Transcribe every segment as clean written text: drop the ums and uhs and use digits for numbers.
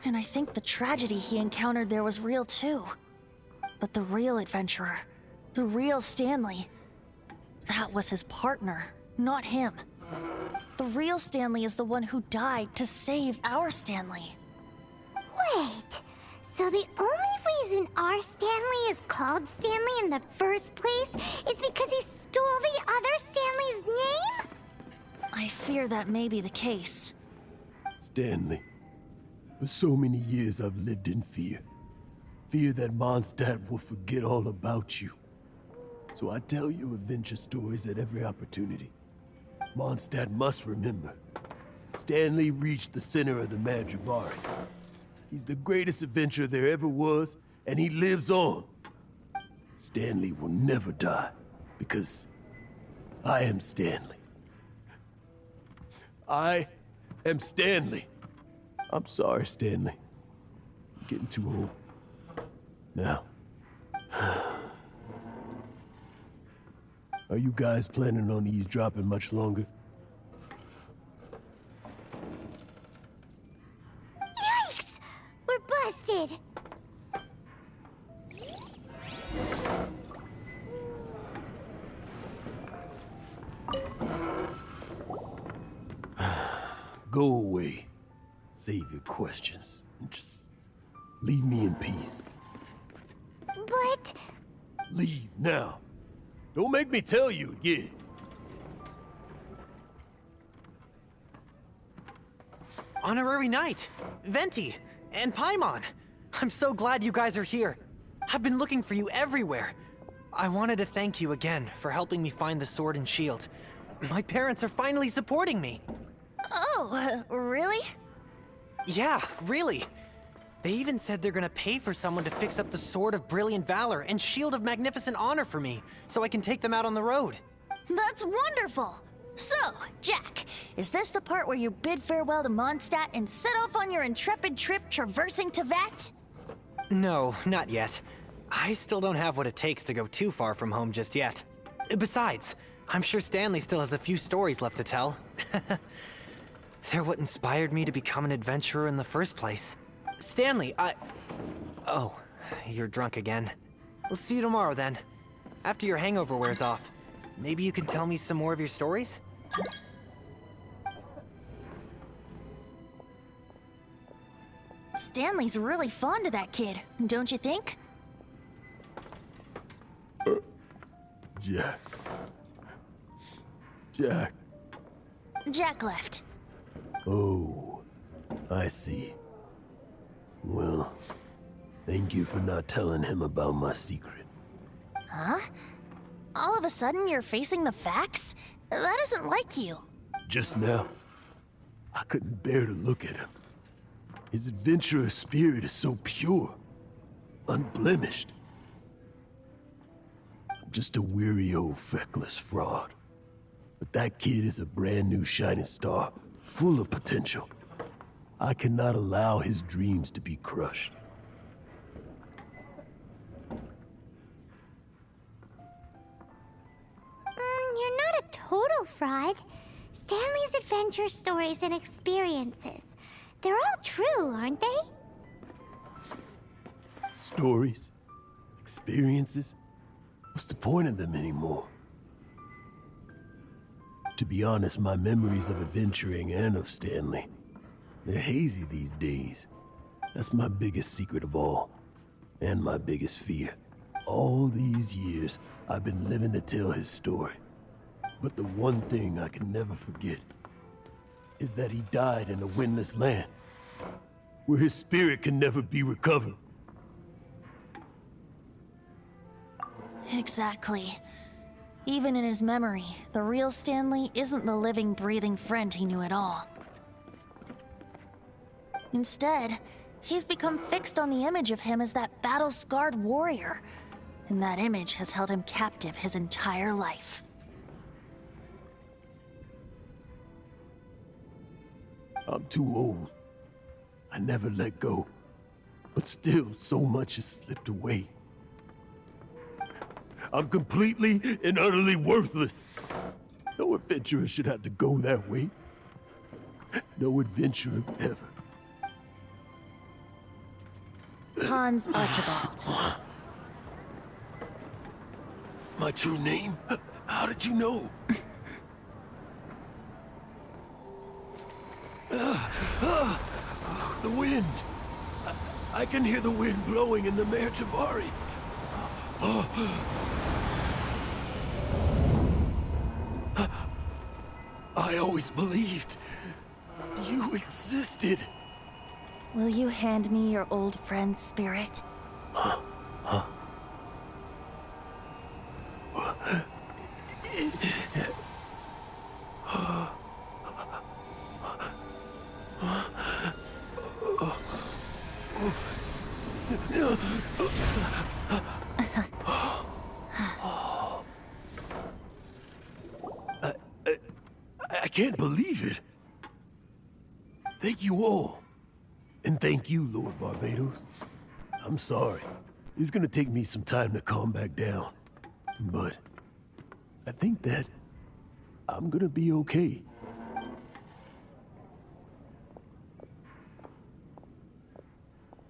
And I think the tragedy he encountered there was real too. But the real adventurer, the real Stanley, that was his partner, not him. The real Stanley is the one who died to save our Stanley. Wait, so the only reason our Stanley is called Stanley in the first place is because he stole the other Stanley's name? I fear that may be the case. Stanley, for so many years I've lived in fear. Fear that Mondstadt will forget all about you. So I tell you adventure stories at every opportunity. Mondstadt must remember. Stanley reached the center of the Madrivari. He's the greatest adventurer there ever was, and he lives on. Stanley will never die, because I am Stanley. I am Stanley. I'm sorry, Stanley. I'm getting too old. Now. Are you guys planning on eavesdropping much longer? Yikes! We're busted! Go away. Save your questions. And just leave me in peace. But... Leave now. Don't make me tell you again. Honorary Knight, Venti, and Paimon. I'm so glad you guys are here. I've been looking for you everywhere. I wanted to thank you again for helping me find the sword and shield. My parents are finally supporting me. Oh, really? Yeah, really. They even said they're gonna pay for someone to fix up the Sword of Brilliant Valor and Shield of Magnificent Honor for me, so I can take them out on the road. That's wonderful! So, Jack, is this the part where you bid farewell to Mondstadt and set off on your intrepid trip traversing Teyvat? No, not yet. I still don't have what it takes to go too far from home just yet. Besides, I'm sure Stanley still has a few stories left to tell. They're what inspired me to become an adventurer in the first place. Stanley, Oh, you're drunk again. We'll see you tomorrow then. After your hangover wears off. Maybe you can tell me some more of your stories? Stanley's really fond of that kid, don't you think? Jack. Jack. Jack left. Oh, I see. Well, thank you for not telling him about my secret. Huh? All of a sudden you're facing the facts? That isn't like you. Just now, I couldn't bear to look at him. His adventurous spirit is so pure, unblemished. I'm just a weary old feckless fraud. But that kid is a brand new shining star, full of potential. I cannot allow his dreams to be crushed. You're not a total fraud. Stanley's adventure stories and experiences. They're all true, aren't they? Stories? Experiences? What's the point of them anymore? To be honest, my memories of adventuring and of Stanley, they're hazy these days. That's my biggest secret of all, and my biggest fear. All these years, I've been living to tell his story. But the one thing I can never forget is that he died in a windless land, where his spirit can never be recovered. Exactly. Even in his memory, the real Stanley isn't the living, breathing friend he knew at all. Instead, he's become fixed on the image of him as that battle-scarred warrior, and that image has held him captive his entire life. I'm too old. I never let go. But still, so much has slipped away. I'm completely and utterly worthless. No adventurer should have to go that way. No adventurer ever. Hans Archibald. My true name? How did you know? The wind! I can hear the wind blowing in the Mare Javari. I always believed you existed. Will you hand me your old friend's spirit? I can't believe it. Thank you all. And thank you, Lord Barbados. I'm sorry. It's gonna take me some time to calm back down. But I think that I'm gonna be okay.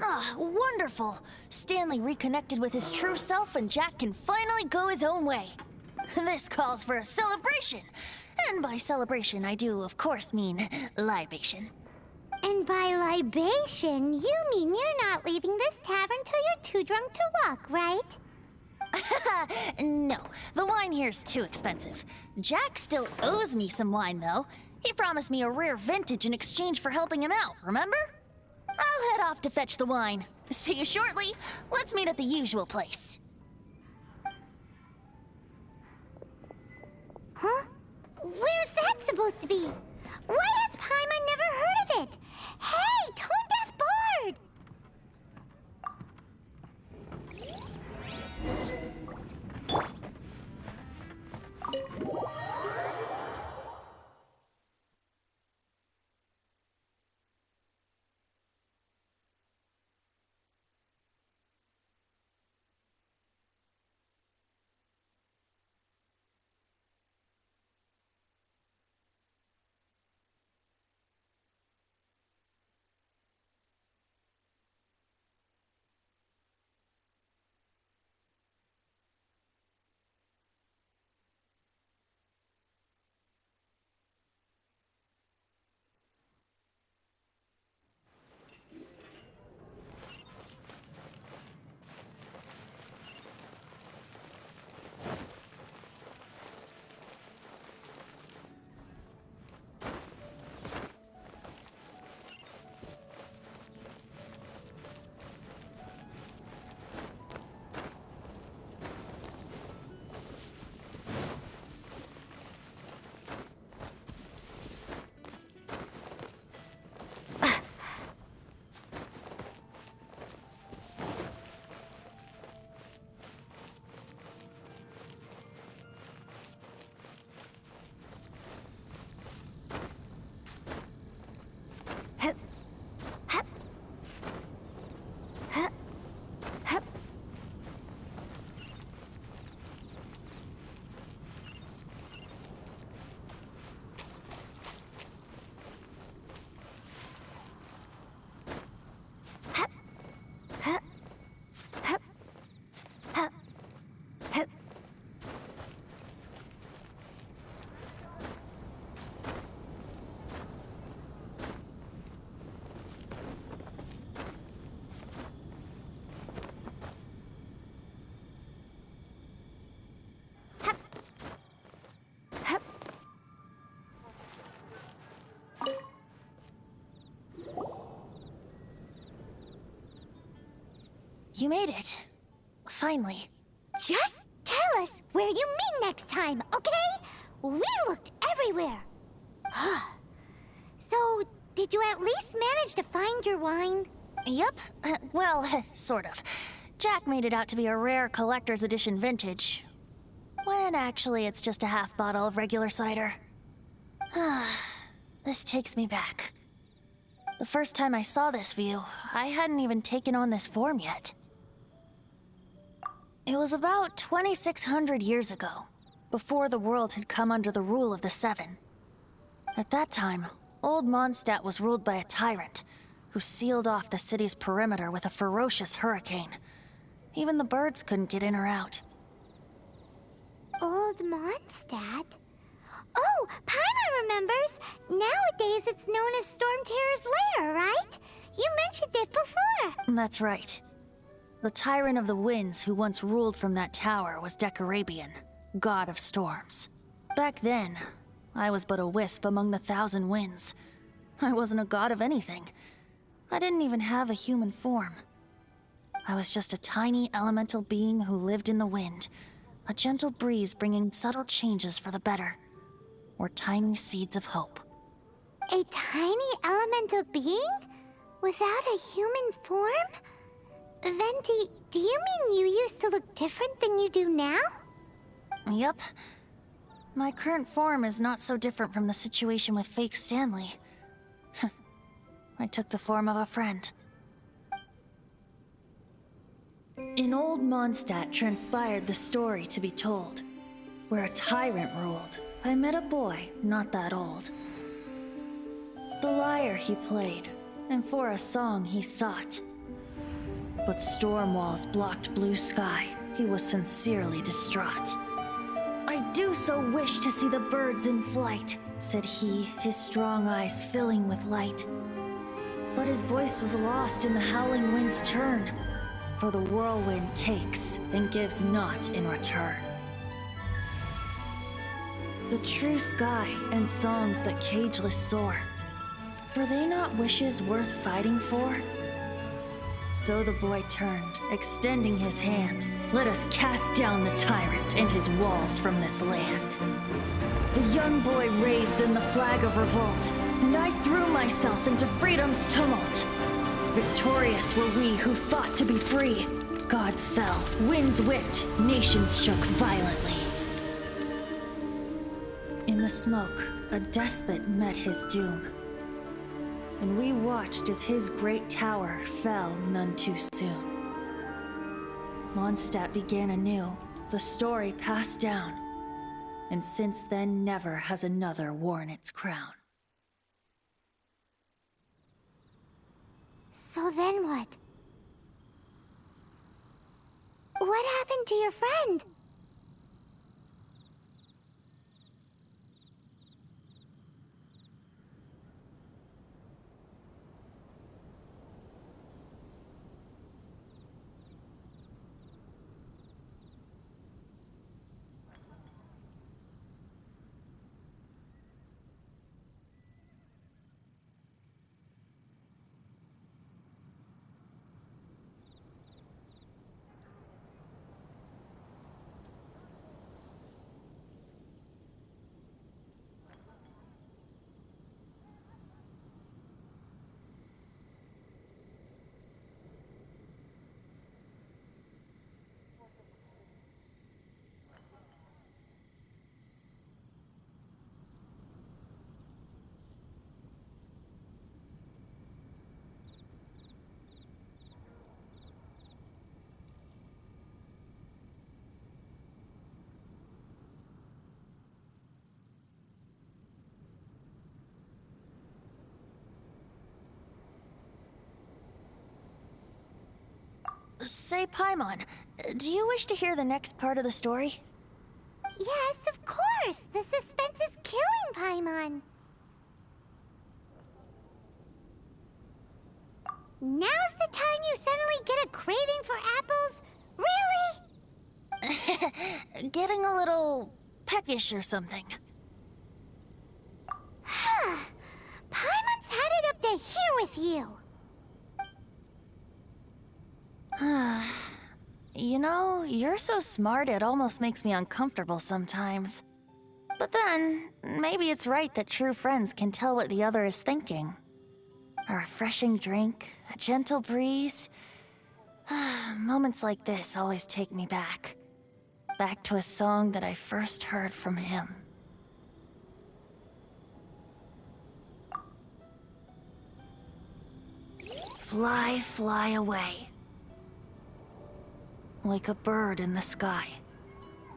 Ah, wonderful! Stanley reconnected with his true self and Jack can finally go his own way. This calls for a celebration. And by celebration, I do, of course, mean libation. And by libation, you mean you're not leaving this tavern till you're too drunk to walk, right? No, the wine here's too expensive. Jack still owes me some wine, though. He promised me a rare vintage in exchange for helping him out, remember? I'll head off to fetch the wine. See you shortly. Let's meet at the usual place. Huh? Where's that supposed to be? Why has Paimon never heard of it? Hey, Tone Deaf Bard! You made it. Finally. Just tell us where you meet next time, okay? We looked everywhere. So, did you at least manage to find your wine? Yep. Well, sort of. Jack made it out to be a rare collector's edition vintage. When actually it's just a half bottle of regular cider. This takes me back. The first time I saw this view, I hadn't even taken on this form yet. It was about 2,600 years ago, before the world had come under the rule of the Seven. At that time, old Mondstadt was ruled by a tyrant, who sealed off the city's perimeter with a ferocious hurricane. Even the birds couldn't get in or out. Old Mondstadt? Oh, Paimon remembers! Nowadays it's known as Storm Terror's lair, right? You mentioned it before! That's right. The Tyrant of the Winds who once ruled from that tower was Decarabian, god of storms. Back then, I was but a wisp among the thousand winds. I wasn't a god of anything. I didn't even have a human form. I was just a tiny elemental being who lived in the wind, a gentle breeze bringing subtle changes for the better, or tiny seeds of hope. A tiny elemental being? Without a human form? Venti, do you mean you used to look different than you do now? Yep. My current form is not so different from the situation with fake Stanley. I took the form of a friend. In old Mondstadt transpired the story to be told. Where a tyrant ruled, I met a boy not that old. The lyre he played, and for a song he sought. But storm walls blocked blue sky. He was sincerely distraught. I do so wish to see the birds in flight, said he, his strong eyes filling with light. But his voice was lost in the howling wind's churn, for the whirlwind takes and gives not in return. The true sky and songs that cageless soar, were they not wishes worth fighting for? So the boy turned, extending his hand. Let us cast down the tyrant and his walls from this land. The young boy raised then the flag of revolt, and I threw myself into freedom's tumult. Victorious were we who fought to be free. Gods fell, winds whipped, nations shook violently. In the smoke, a despot met his doom. And we watched as his great tower fell none too soon. Mondstadt began anew, the story passed down, and since then never has another worn its crown. So then what? What happened to your friend? Say, Paimon, do you wish to hear the next part of the story? Yes, of course! The suspense is killing Paimon! Now's the time you suddenly get a craving for apples? Really? Getting a little peckish or something. Paimon's had it up to here with you! You know, you're so smart it almost makes me uncomfortable sometimes. But then, maybe it's right that true friends can tell what the other is thinking. A refreshing drink, a gentle breeze. Moments like this always take me back. Back to a song that I first heard from him. Fly, fly away. Like a bird in the sky.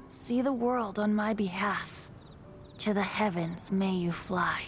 See the world on my behalf. To the heavens may you fly.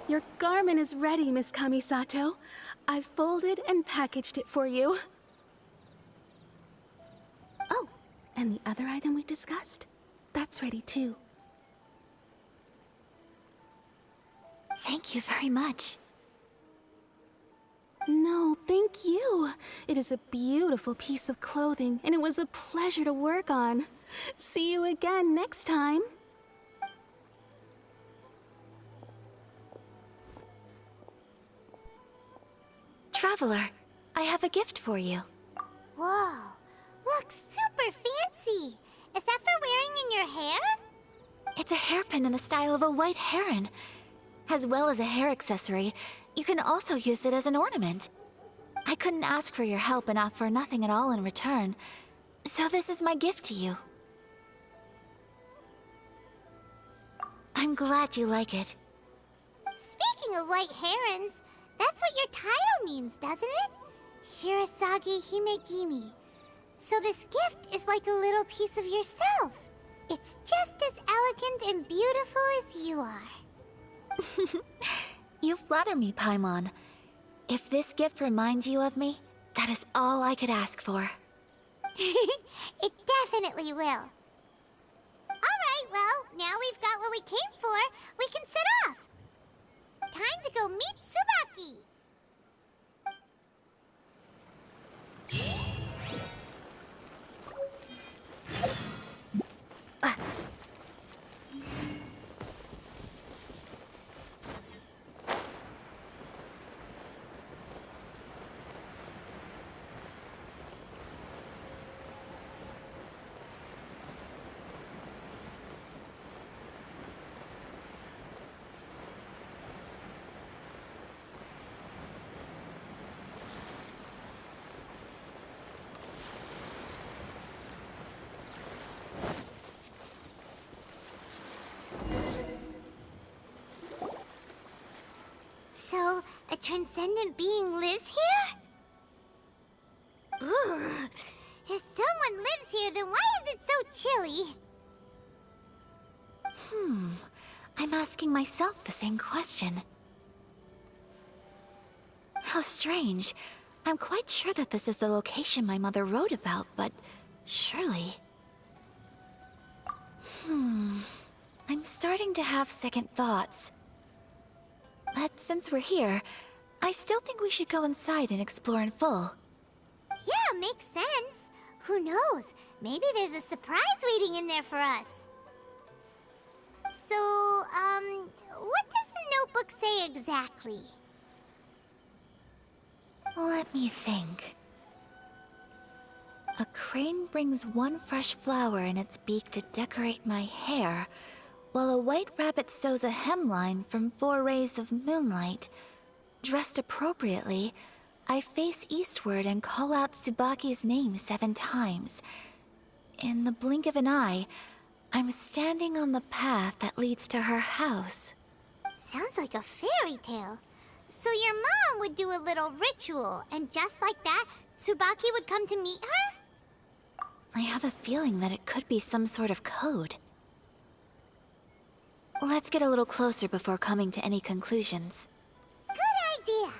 Your garment is ready, Miss Kamisato. I've folded and packaged it for you. Oh, and the other item we discussed? That's ready too. Thank you very much. No, thank you. It is a beautiful piece of clothing, and it was a pleasure to work on. See you again next time. Traveler, I have a gift for you. Whoa, looks super fancy. Is that for wearing in your hair? It's a hairpin in the style of a white heron. As well as a hair accessory, you can also use it as an ornament. I couldn't ask for your help and offer nothing at all in return, so this is my gift to you. I'm glad you like it. Speaking of white herons, that's what your title means, doesn't it? Shirasagi Himegimi. So this gift is like a little piece of yourself. It's just as elegant and beautiful as you are. You flatter me, Paimon. If this gift reminds you of me, that is all I could ask for. It definitely will. Alright, well, now we've got what we came for. We can set off. Time to go meet Tsubaki. So, a transcendent being lives here? Ugh. If someone lives here, then why is it so chilly? I'm asking myself the same question. How strange. I'm quite sure that this is the location my mother wrote about, but surely... I'm starting to have second thoughts. But since we're here, I still think we should go inside and explore in full. Yeah, makes sense. Who knows? Maybe there's a surprise waiting in there for us. So, what does the notebook say exactly? Let me think. A crane brings one fresh flower in its beak to decorate my hair, while a white rabbit sews a hemline from 4 rays of moonlight. Dressed appropriately, I face eastward and call out Tsubaki's name 7 times. In the blink of an eye, I'm standing on the path that leads to her house. Sounds like a fairy tale. So your mom would do a little ritual, and just like that, Tsubaki would come to meet her? I have a feeling that it could be some sort of code. Let's get a little closer before coming to any conclusions. Good idea.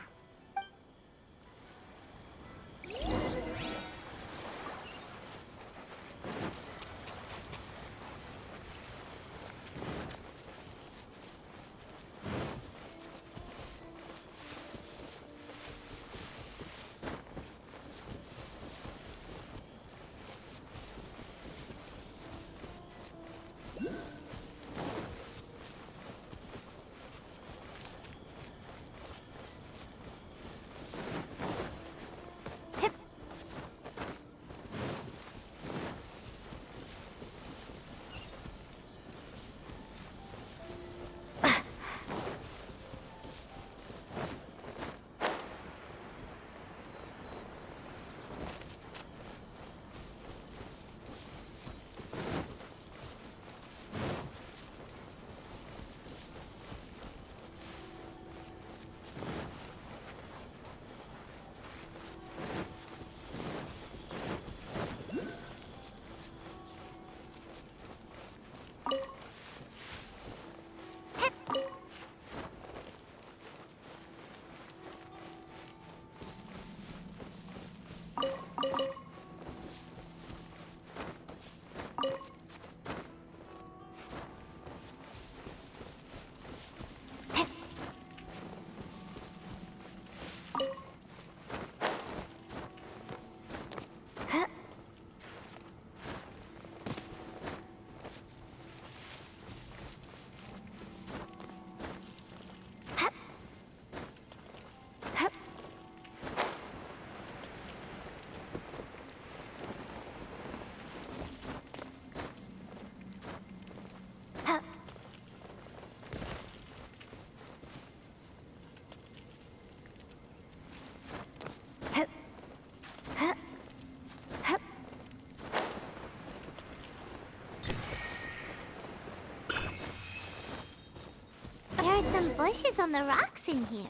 There are some bushes on the rocks in here.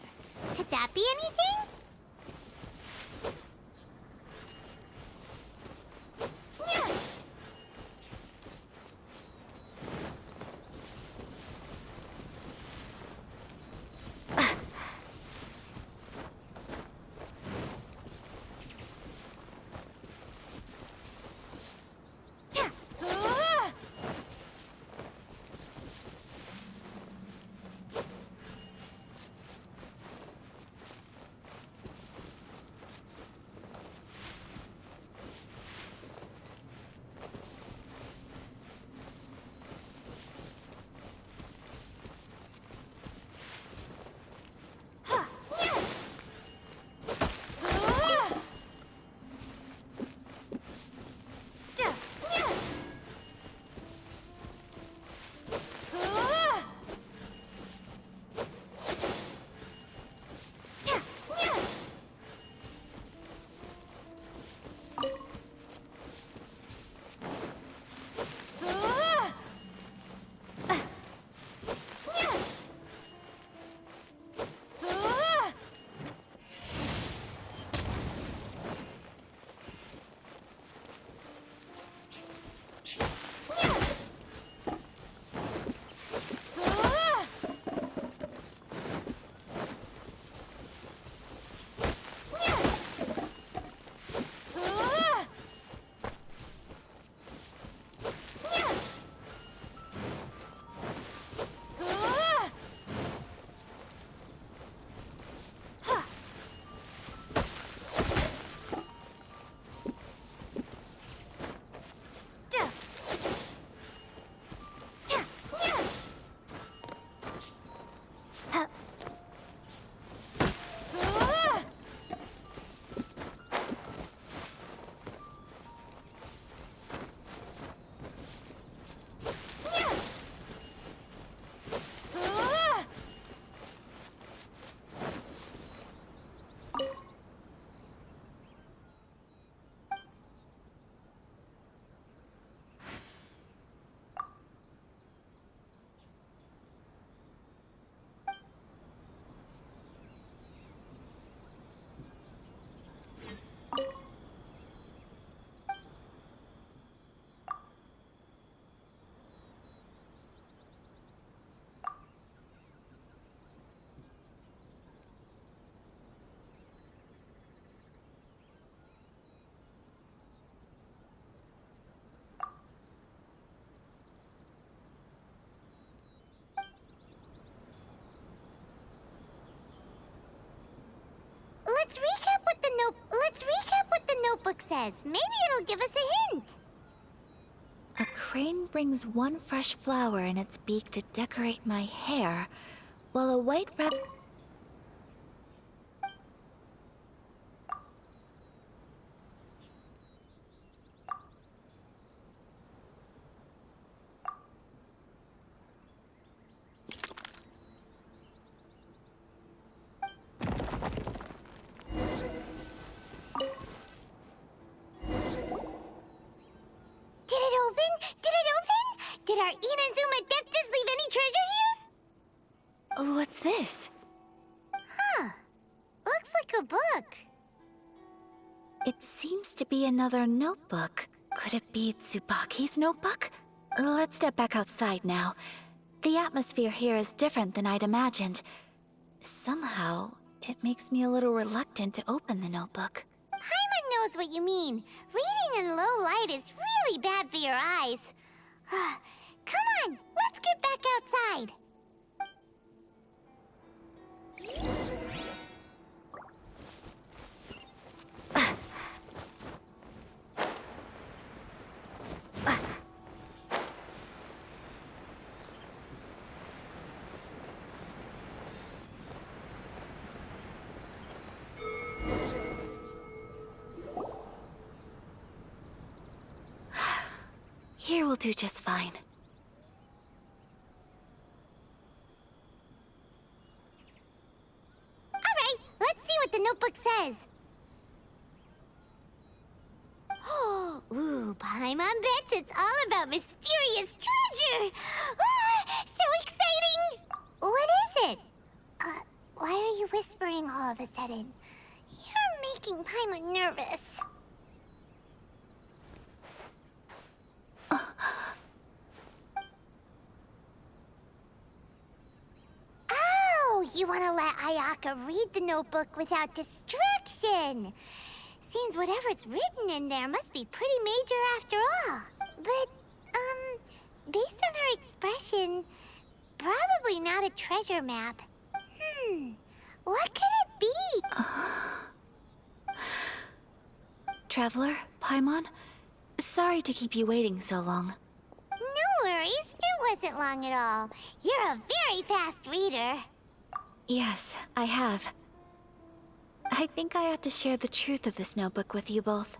Could that be anything? Yeah. Let's recap what the notebook says. Maybe it'll give us a hint. A crane brings one fresh flower in its beak to decorate my hair, while a white rabbit... Did our Inazuma Adeptus leave any treasure here? What's this? Huh. Looks like a book. It seems to be another notebook. Could it be Tsubaki's notebook? Let's step back outside now. The atmosphere here is different than I'd imagined. Somehow, it makes me a little reluctant to open the notebook. Paimon knows what you mean. Reading in low light is really bad for your eyes. Come on, let's get back outside. Here will do just fine. Alright, let's see what the notebook says. Ooh, Paimon bets it's all about mysterious treasure! Ah, so exciting! What is it? Why are you whispering all of a sudden? You're making Paimon nervous. Oh, you want to let Ayaka read the notebook without distraction. Seems whatever's written in there must be pretty major after all. But, based on her expression, probably not a treasure map. What could it be? Traveler, Paimon, sorry to keep you waiting so long. No worries, it wasn't long at all. You're a very fast reader. Yes, I have. I think I ought to share the truth of this notebook with you both,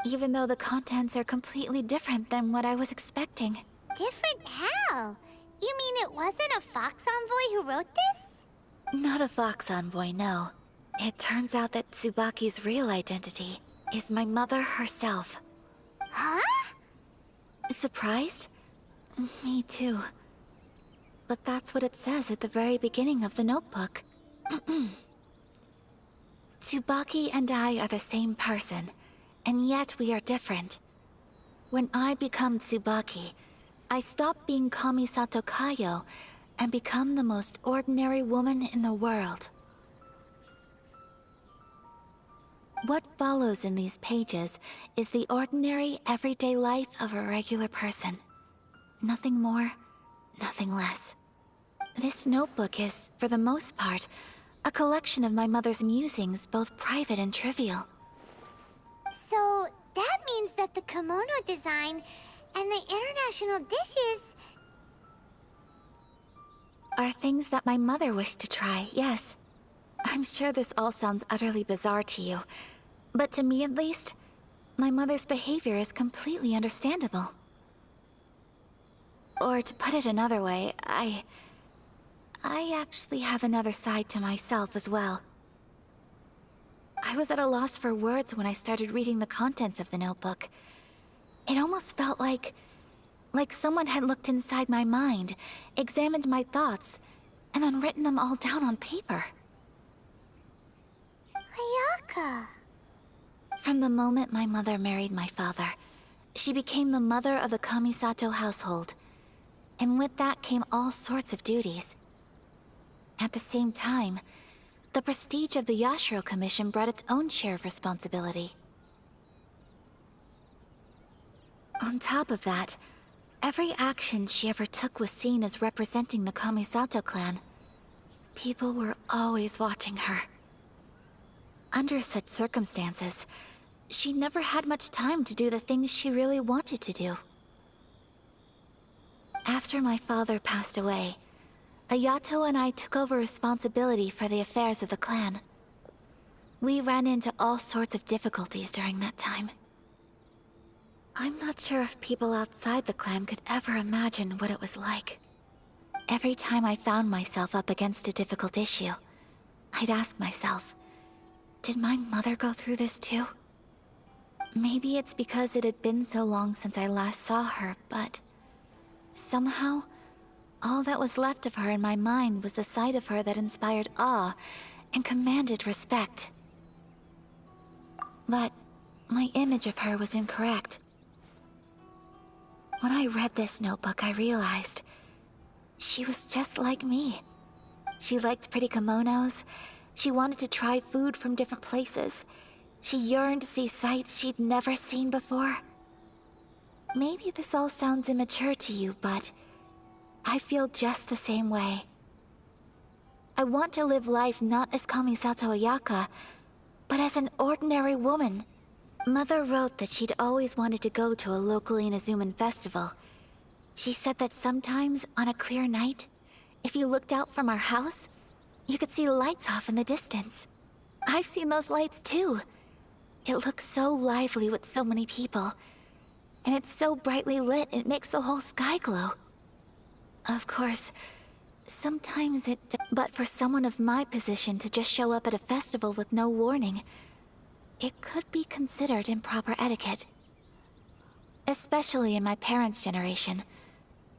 even though the contents are completely different than what I was expecting. Different how? You mean it wasn't a Fox Envoy who wrote this? Not a Fox Envoy, no. It turns out that Tsubaki's real identity is my mother herself. Huh? Surprised? Me too. But that's what it says at the very beginning of the notebook. Tsubaki and I are the same person, and yet we are different. When I become Tsubaki, I stop being Kamisato Kayo and become the most ordinary woman in the world. What follows in these pages is the ordinary, everyday life of a regular person. Nothing more, nothing less. This notebook is, for the most part, a collection of my mother's musings, both private and trivial. So, that means that the kimono design and the international dishes... are things that my mother wished to try, yes. I'm sure this all sounds utterly bizarre to you, but to me at least, my mother's behavior is completely understandable. Or to put it another way, I actually have another side to myself as well. I was at a loss for words when I started reading the contents of the notebook. It almost felt like someone had looked inside my mind, examined my thoughts, and then written them all down on paper. Ayaka... From the moment my mother married my father, she became the mother of the Kamisato household. And with that came all sorts of duties. At the same time, the prestige of the Yashiro Commission brought its own share of responsibility. On top of that, every action she ever took was seen as representing the Kamisato clan. People were always watching her. Under such circumstances, she never had much time to do the things she really wanted to do. After my father passed away, Ayato and I took over responsibility for the affairs of the clan. We ran into all sorts of difficulties during that time. I'm not sure if people outside the clan could ever imagine what it was like. Every time I found myself up against a difficult issue, I'd ask myself, did my mother go through this too? Maybe it's because it had been so long since I last saw her, but somehow, all that was left of her in my mind was the side of her that inspired awe and commanded respect. But my image of her was incorrect. When I read this notebook, I realized she was just like me. She liked pretty kimonos. She wanted to try food from different places. She yearned to see sights she'd never seen before. Maybe this all sounds immature to you, but I feel just the same way. I want to live life not as Kamisato Ayaka, but as an ordinary woman. Mother wrote that she'd always wanted to go to a local Inazuman festival. She said that sometimes, on a clear night, if you looked out from our house, you could see lights off in the distance. I've seen those lights too. It looks so lively with so many people. And it's so brightly lit, it makes the whole sky glow. Of course, sometimes but for someone of my position to just show up at a festival with no warning, it could be considered improper etiquette. Especially in my parents' generation,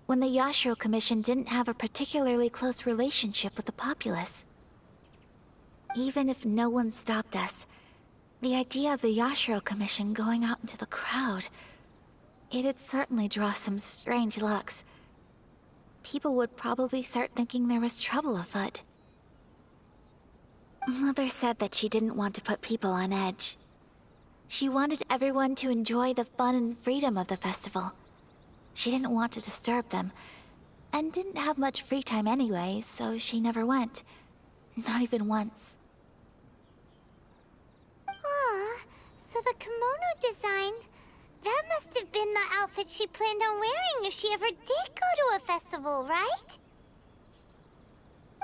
when the Yashiro Commission didn't have a particularly close relationship with the populace. Even if no one stopped us, the idea of the Yashiro Commission going out into the crowd, it'd certainly draw some strange looks. People would probably start thinking there was trouble afoot. Mother said that she didn't want to put people on edge. She wanted everyone to enjoy the fun and freedom of the festival. She didn't want to disturb them, and didn't have much free time anyway, so she never went. Not even once. Aw, so the kimono design, that must have been the outfit she planned on wearing if she ever did go to a festival, right?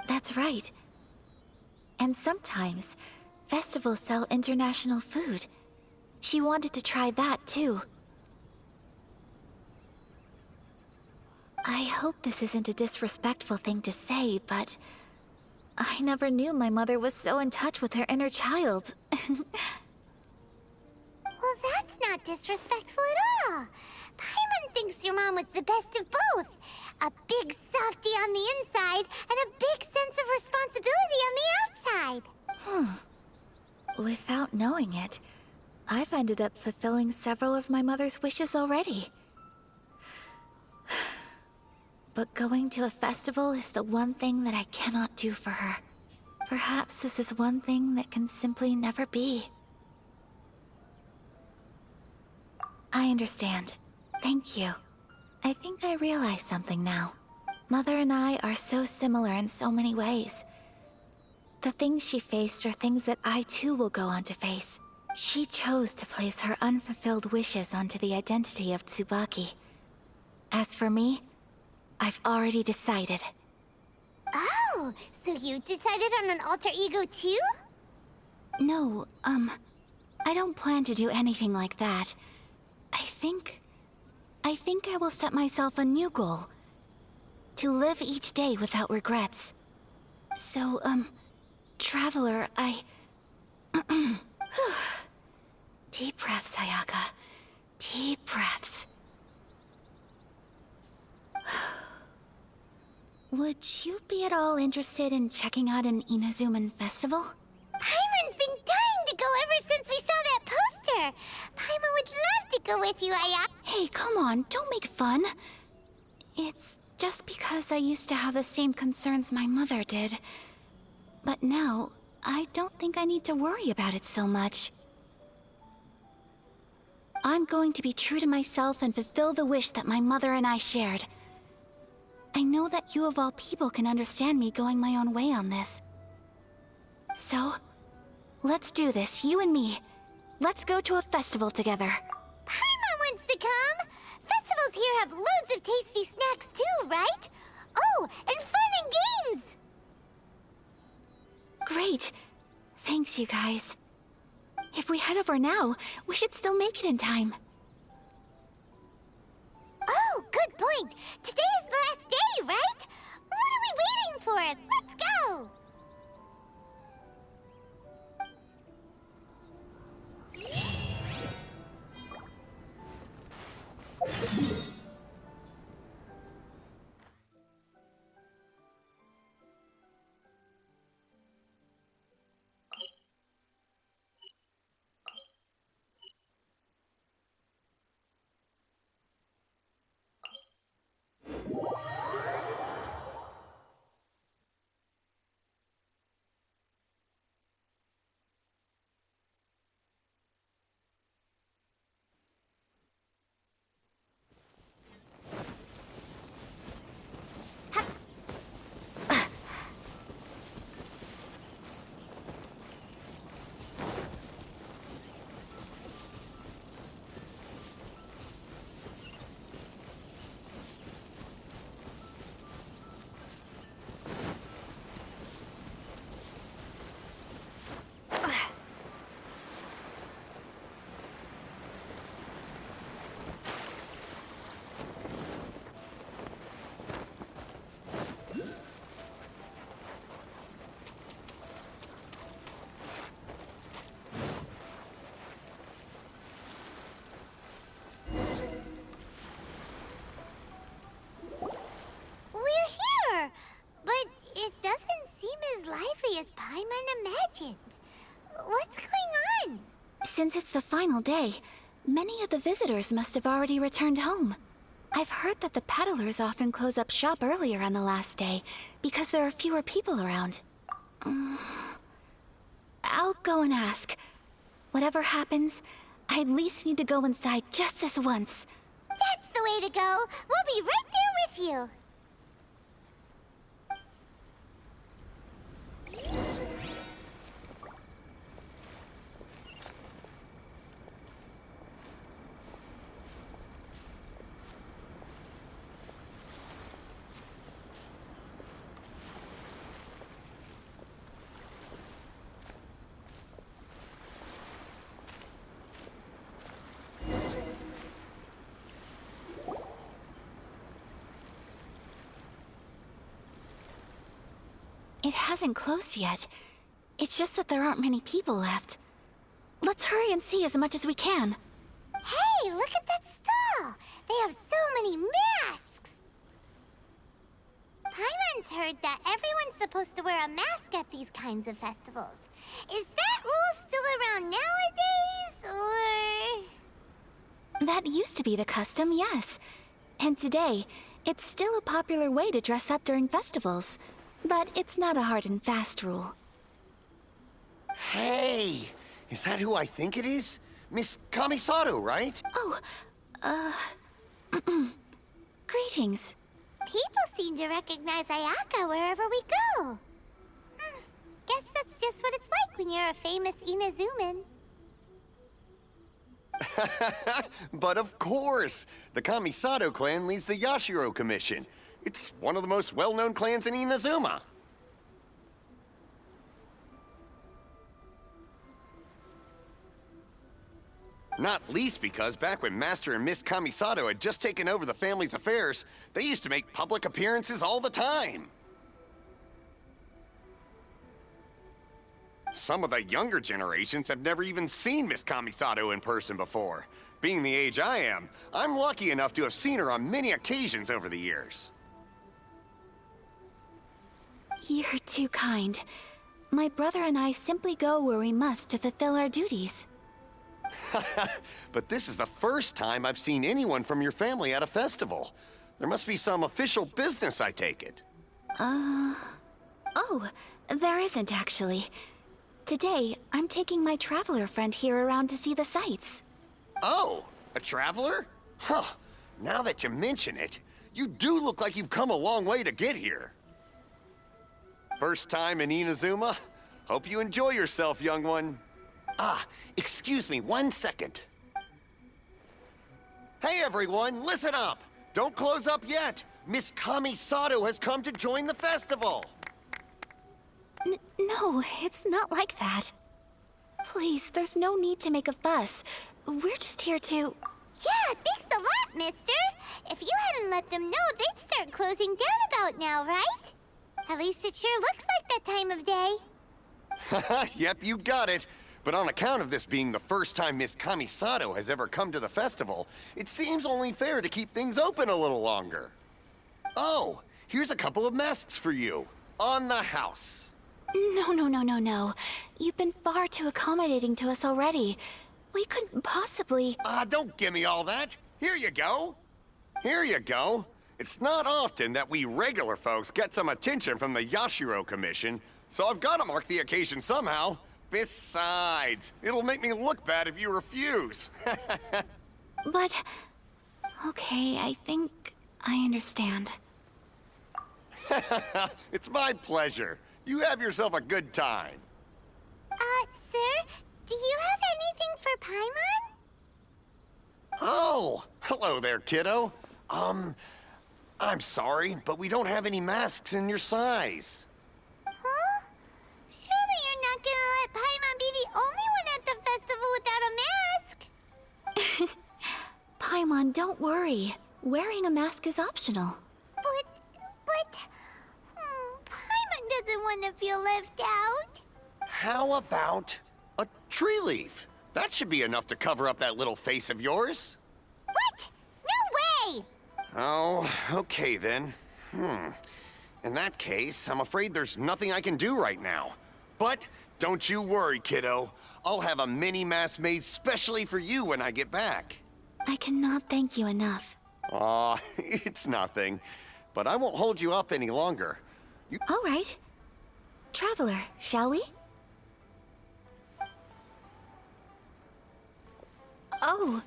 That's right. And sometimes, festivals sell international food. She wanted to try that too. I hope this isn't a disrespectful thing to say, but I never knew my mother was so in touch with her inner child. Well, that's not disrespectful at all. Paimon thinks your mom was the best of both. A big softie on the inside, and a big sense of responsibility on the outside. Without knowing it, I've ended up fulfilling several of my mother's wishes already. But going to a festival is the one thing that I cannot do for her. Perhaps this is one thing that can simply never be. I understand. Thank you. I think I realize something now. Mother and I are so similar in so many ways. The things she faced are things that I too will go on to face. She chose to place her unfulfilled wishes onto the identity of Tsubaki. As for me, I've already decided. Oh, so you decided on an alter ego too? No, I don't plan to do anything like that. I think I will set myself a new goal. To live each day without regrets. So, Traveler, Deep breaths, Ayaka. Deep breaths. Would you be at all interested in checking out an Inazuman festival? Paimon's been dying to go ever since we saw that poster. Paimon would love to go with you, Aya. Hey, come on, don't make fun. It's just because I used to have the same concerns my mother did. But now, I don't think I need to worry about it so much. I'm going to be true to myself and fulfill the wish that my mother and I shared. I know that you of all people can understand me going my own way on this. So, Let's do this, you and me. Let's go to a festival together. Paimon wants to come! Festivals here have loads of tasty snacks too, right? Oh, and fun and games! Great. Thanks, you guys. If we head over now, we should still make it in time. Oh, good point! Today is the last day, right? What are we waiting for? Let's go! Lively as Paimon imagined. What's going on? Since it's the final day, many of the visitors must have already returned home. I've heard that the peddlers often close up shop earlier on the last day because there are fewer people around. I'll go and ask. Whatever happens, I at least need to go inside just this once. That's the way to go. We'll be right there with you. It hasn't closed yet. It's just that there aren't many people left. Let's hurry and see as much as we can. Hey, look at that stall! They have so many masks! Paimon's heard that everyone's supposed to wear a mask at these kinds of festivals. Is that rule still around nowadays, or...? That used to be the custom, yes. And today, it's still a popular way to dress up during festivals. But it's not a hard and fast rule. Hey! Is that who I think it is? Miss Kamisato, right? Oh, greetings. People seem to recognize Ayaka wherever we go. Guess that's just what it's like when you're a famous Inazuman. But of course! The Kamisato clan leads the Yashiro Commission. It's one of the most well-known clans in Inazuma. Not least because back when Master and Miss Kamisato had just taken over the family's affairs, they used to make public appearances all the time. Some of the younger generations have never even seen Miss Kamisato in person before. Being the age I am, I'm lucky enough to have seen her on many occasions over the years. You're too kind. My brother and I simply go where we must to fulfill our duties. But this is the first time I've seen anyone from your family at a festival. There must be some official business, I take it. Oh, there isn't actually. Today, I'm taking my traveler friend here around to see the sights. Oh, a traveler? Huh. Now that you mention it, you do look like you've come a long way to get here. First time in Inazuma? Hope you enjoy yourself, young one. Ah, excuse me 1 second. Hey everyone, listen up! Don't close up yet! Miss Kamisato has come to join the festival! No, it's not like that. Please, there's no need to make a fuss. We're just here to... Yeah, thanks a lot, mister. If you hadn't let them know, they'd start closing down about now, right? At least it sure looks like that time of day. Yep, you got it. But on account of this being the first time Miss Kamisato has ever come to the festival, it seems only fair to keep things open a little longer. Oh, here's a couple of masks for you. On the house. No. You've been far too accommodating to us already. We couldn't possibly... Don't give me all that. Here you go. Here you go. It's not often that we regular folks get some attention from the Yashiro Commission, so I've got to mark the occasion somehow. Besides, it'll make me look bad if you refuse. But... Okay, I think I understand. It's my pleasure. You have yourself a good time. Sir, do you have anything for Paimon? Oh, hello there, kiddo. I'm sorry, but we don't have any masks in your size. Huh? Surely you're not gonna let Paimon be the only one at the festival without a mask? Paimon, don't worry. Wearing a mask is optional. Paimon doesn't want to feel left out. How about a tree leaf? That should be enough to cover up that little face of yours. What? No way! Oh, okay then. In that case, I'm afraid there's nothing I can do right now. But don't you worry, kiddo. I'll have a mini mask made specially for you when I get back. I cannot thank you enough. Aw, it's nothing. But I won't hold you up any longer. All right. Traveler, shall we? Oh,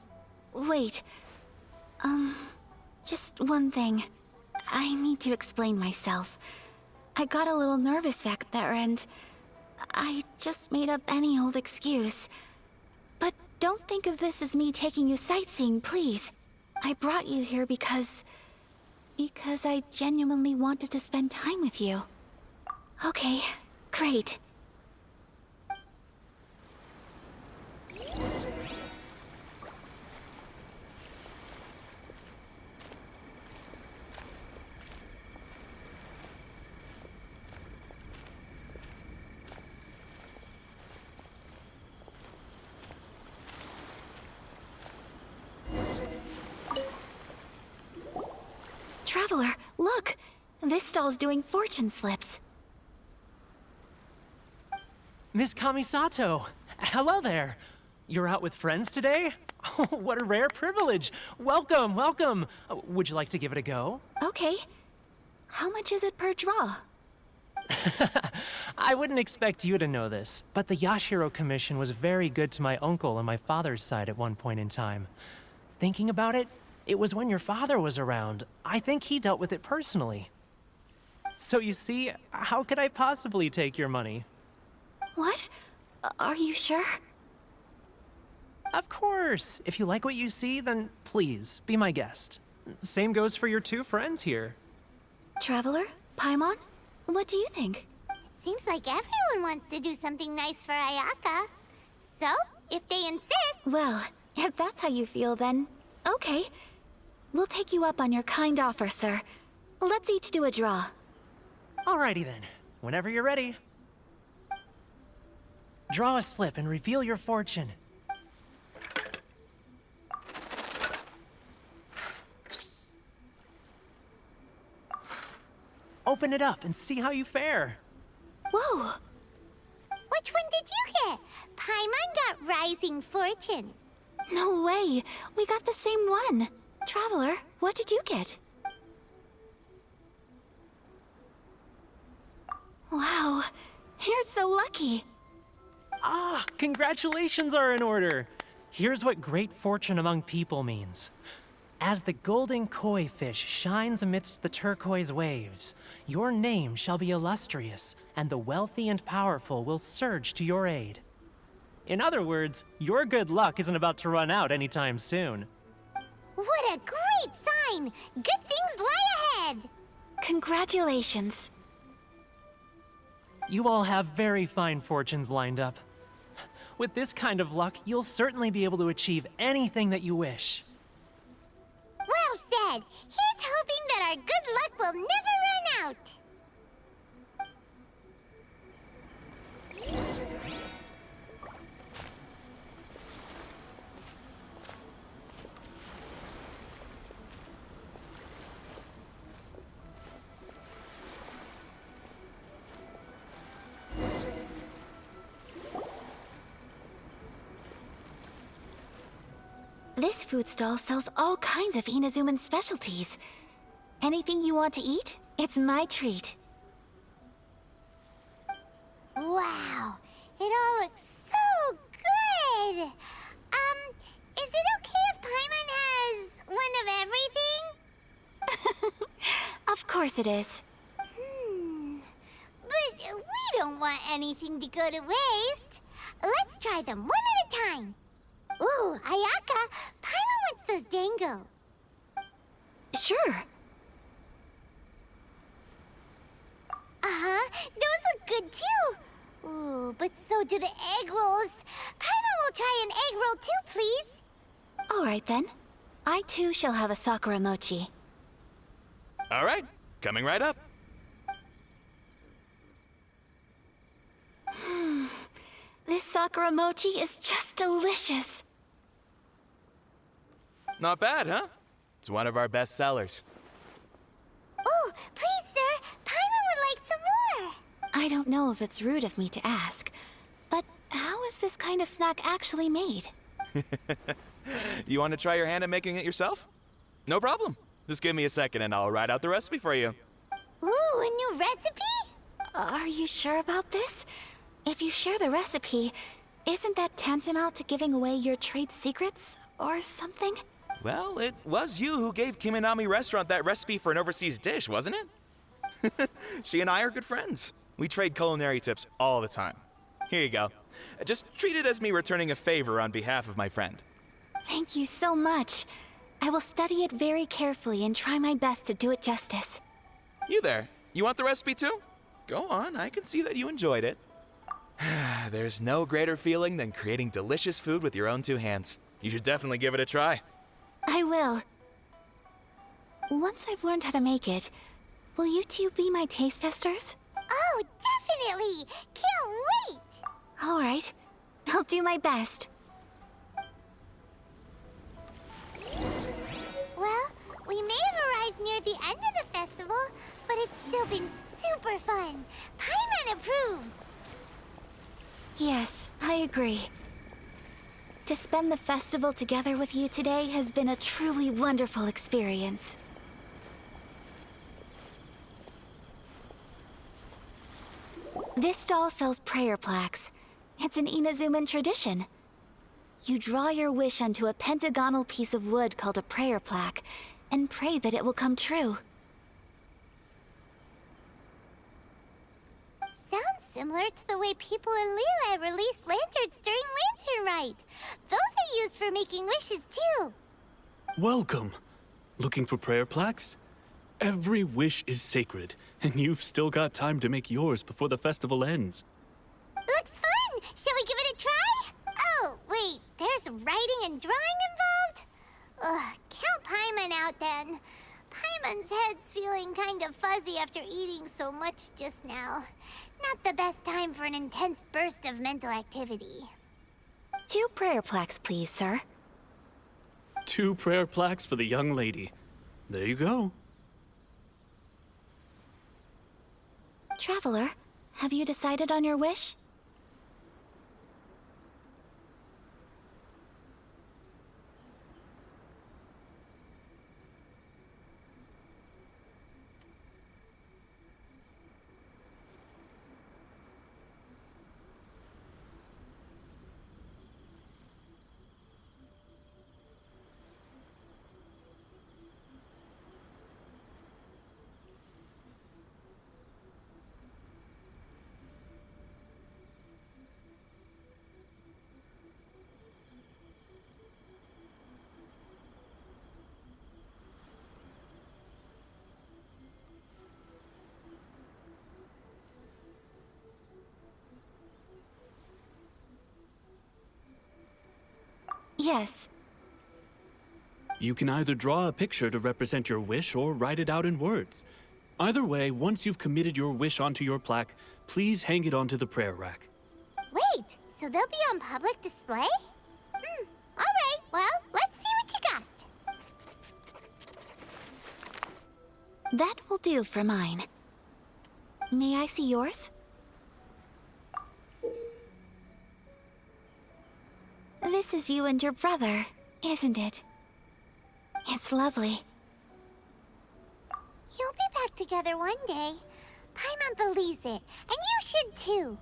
wait. Just one thing. I need to explain myself. I got a little nervous back there and I just made up any old excuse. But don't think of this as me taking you sightseeing, please. I brought you here because I genuinely wanted to spend time with you. Okay, great. Traveler, look! This stall's doing fortune slips. Miss Kamisato! Hello there! You're out with friends today? Oh, what a rare privilege! Welcome, welcome! Would you like to give it a go? Okay. How much is it per draw? I wouldn't expect you to know this, but the Yashiro Commission was very good to my uncle on my father's side at one point in time. Thinking about it, it was when your father was around. I think he dealt with it personally. So you see, how could I possibly take your money? What? Are you sure? Of course! If you like what you see, then please, be my guest. Same goes for your two friends here. Traveler? Paimon? What do you think? It seems like everyone wants to do something nice for Ayaka. So, if they insist... Well, if that's how you feel, then okay. We'll take you up on your kind offer, sir. Let's each do a draw. Alrighty then. Whenever you're ready. Draw a slip and reveal your fortune. Open it up and see how you fare. Whoa! Which one did you get? Paimon got Rising Fortune. No way! We got the same one! Traveler, what did you get? Wow, you're so lucky! Ah, congratulations are in order. Here's what great fortune among people means. As the golden koi fish shines amidst the turquoise waves, your name shall be illustrious, and the wealthy and powerful will surge to your aid. In other words, your good luck isn't about to run out anytime soon. What a great sign! Good things lie ahead! Congratulations. You all have very fine fortunes lined up. With this kind of luck, you'll certainly be able to achieve anything that you wish. Well said! Here's hoping that our good luck will never run out! This food stall sells all kinds of Inazuman specialties. Anything you want to eat, it's my treat. Wow, it all looks so good! Is it okay if Paimon has one of everything? Of course it is. But we don't want anything to go to waste. Let's try them one at a time. Ooh, Ayaka, Paimon wants those dango. Sure. Uh-huh, those look good too. Ooh, but so do the egg rolls. Paimon will try an egg roll too, please. All right then. I too shall have a Sakura mochi. All right, coming right up. This Sakura mochi is just delicious. Not bad, huh? It's one of our best sellers. Oh, please, sir. Paimon would like some more. I don't know if it's rude of me to ask, but how is this kind of snack actually made? You want to try your hand at making it yourself? No problem. Just give me a second and I'll write out the recipe for you. Ooh, a new recipe? Are you sure about this? If you share the recipe, isn't that tantamount to giving away your trade secrets or something? Well, it was you who gave Kiminami Restaurant that recipe for an overseas dish, wasn't it? She and I are good friends. We trade culinary tips all the time. Here you go. Just treat it as me returning a favor on behalf of my friend. Thank you so much. I will study it very carefully and try my best to do it justice. You there. You want the recipe too? Go on, I can see that you enjoyed it. There's no greater feeling than creating delicious food with your own two hands. You should definitely give it a try. I will. Once I've learned how to make it, will you two be my taste testers? Oh, definitely. Can't wait. All right. I'll do my best. Well, we may have arrived near the end of the festival, but it's still been super fun. Paimon approves. Yes, I agree. To spend the festival together with you today has been a truly wonderful experience. This stall sells prayer plaques. It's an Inazuman tradition. You draw your wish onto a pentagonal piece of wood called a prayer plaque, and pray that it will come true. Sounds similar to the way people in Liyue release lanterns during Lantern Rite. Those are used for making wishes too. Welcome. Looking for prayer plaques? Every wish is sacred, and you've still got time to make yours before the festival ends. Looks fun! Shall we give it a try? Oh, wait, there's writing and drawing involved? Ugh, count Paimon out then. Paimon's head's feeling kind of fuzzy after eating so much just now. Not the best time for an intense burst of mental activity. 2 prayer plaques, please, sir. 2 prayer plaques for the young lady. There you go. Traveler, have you decided on your wish? Yes. You can either draw a picture to represent your wish or write it out in words. Either way, once you've committed your wish onto your plaque, please hang it onto the prayer rack. Wait, so they'll be on public display? Alright, well, let's see what you got. That will do for mine. May I see yours? This is you and your brother, isn't it? It's lovely. You'll be back together one day. Paimon believes it, and you should too.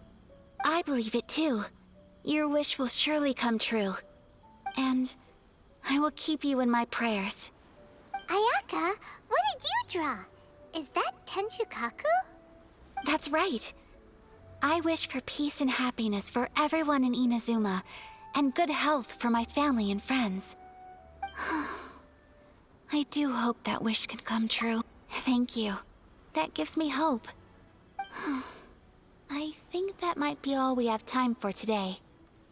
I believe it too. Your wish will surely come true. And I will keep you in my prayers. Ayaka, what did you draw? Is that Tenchukaku? That's right. I wish for peace and happiness for everyone in Inazuma, and good health for my family and friends. I do hope that wish can come true. Thank you. That gives me hope. I think that might be all we have time for today.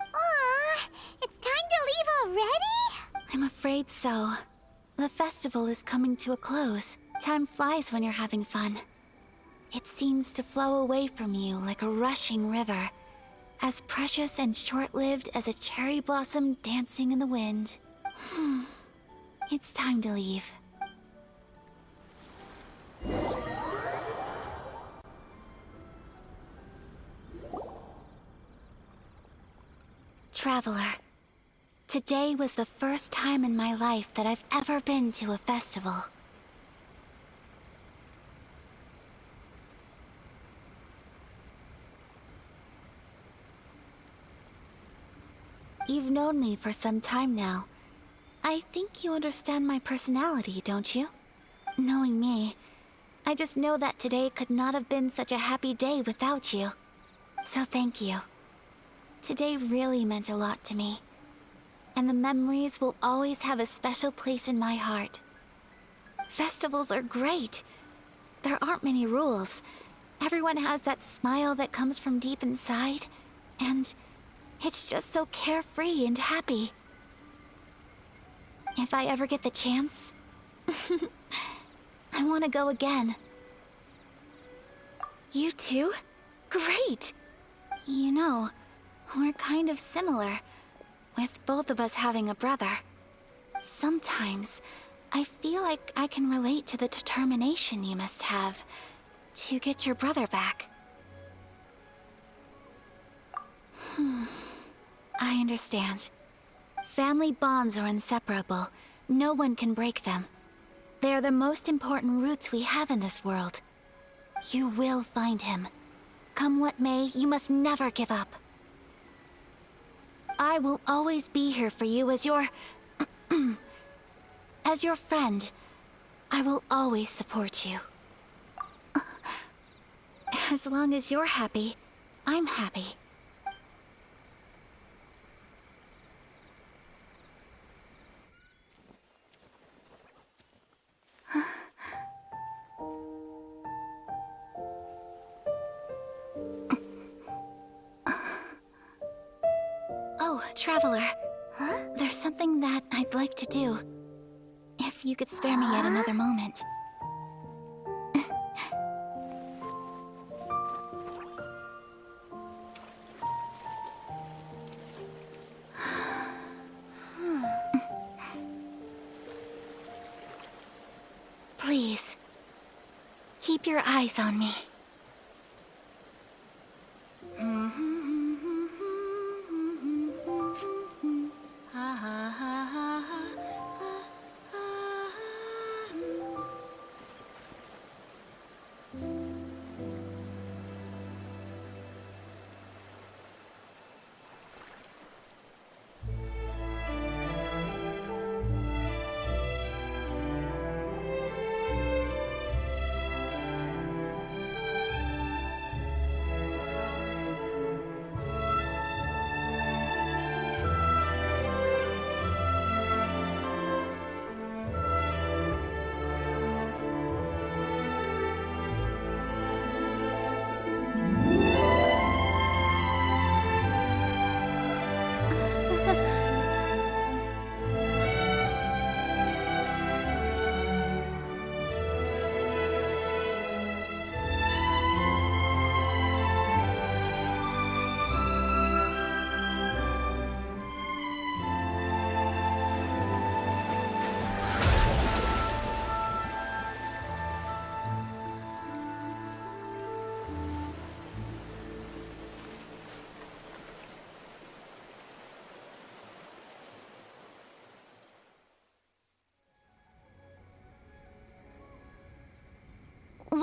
Aw, it's time to leave already? I'm afraid so. The festival is coming to a close. Time flies when you're having fun. It seems to flow away from you like a rushing river, as precious and short-lived as a cherry blossom dancing in the wind. It's time to leave. Traveler, today was the first time in my life that I've ever been to a festival. You've known me for some time now. I think you understand my personality, don't you? Knowing me, I just know that today could not have been such a happy day without you. So thank you. Today really meant a lot to me. And the memories will always have a special place in my heart. Festivals are great. There aren't many rules. Everyone has that smile that comes from deep inside. And it's just so carefree and happy. If I ever get the chance, I want to go again. You too? Great! You know, we're kind of similar, with both of us having a brother. Sometimes, I feel like I can relate to the determination you must have to get your brother back. I understand. Family bonds are inseparable. No one can break them. They are the most important roots we have in this world. You will find him. Come what may, you must never give up. I will always be here for you as your... as your friend. I will always support you. As long as you're happy, I'm happy. Oh, Traveler. Huh? There's something that I'd like to do. If you could spare me yet another moment. Please, keep your eyes on me.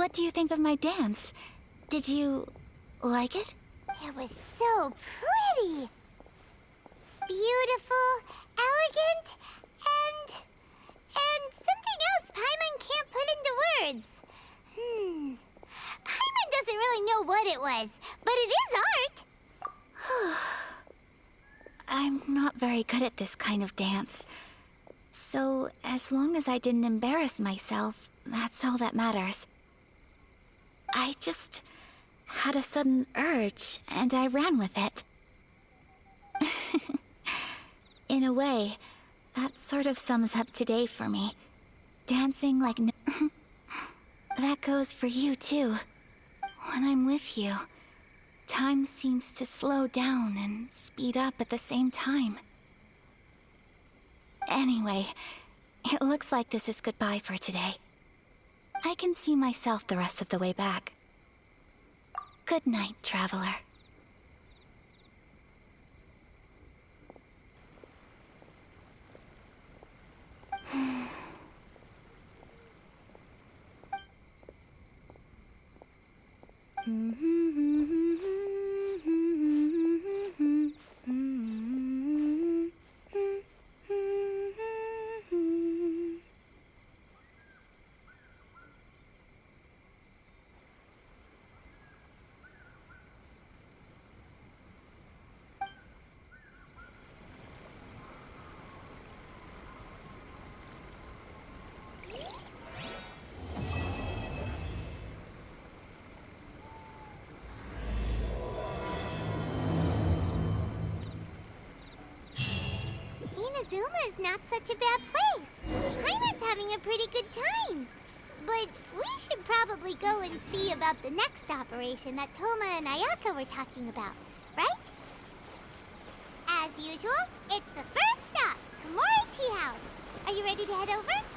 What do you think of my dance? Did you like it? It was so pretty. Beautiful, elegant, and something else Paimon can't put into words. Paimon doesn't really know what it was, but it is art. I'm not very good at this kind of dance. So, as long as I didn't embarrass myself, that's all that matters. I just had a sudden urge, and I ran with it. In a way, that sort of sums up today for me. Dancing like no... That goes for you, too. When I'm with you, time seems to slow down and speed up at the same time. Anyway, it looks like this is goodbye for today. I can see myself the rest of the way back. Good night, traveler. Inazuma is not such a bad place. Paimon's having a pretty good time. But we should probably go and see about the next operation that Toma and Ayaka were talking about, right? As usual, it's the first stop, Komori Tea House. Are you ready to head over?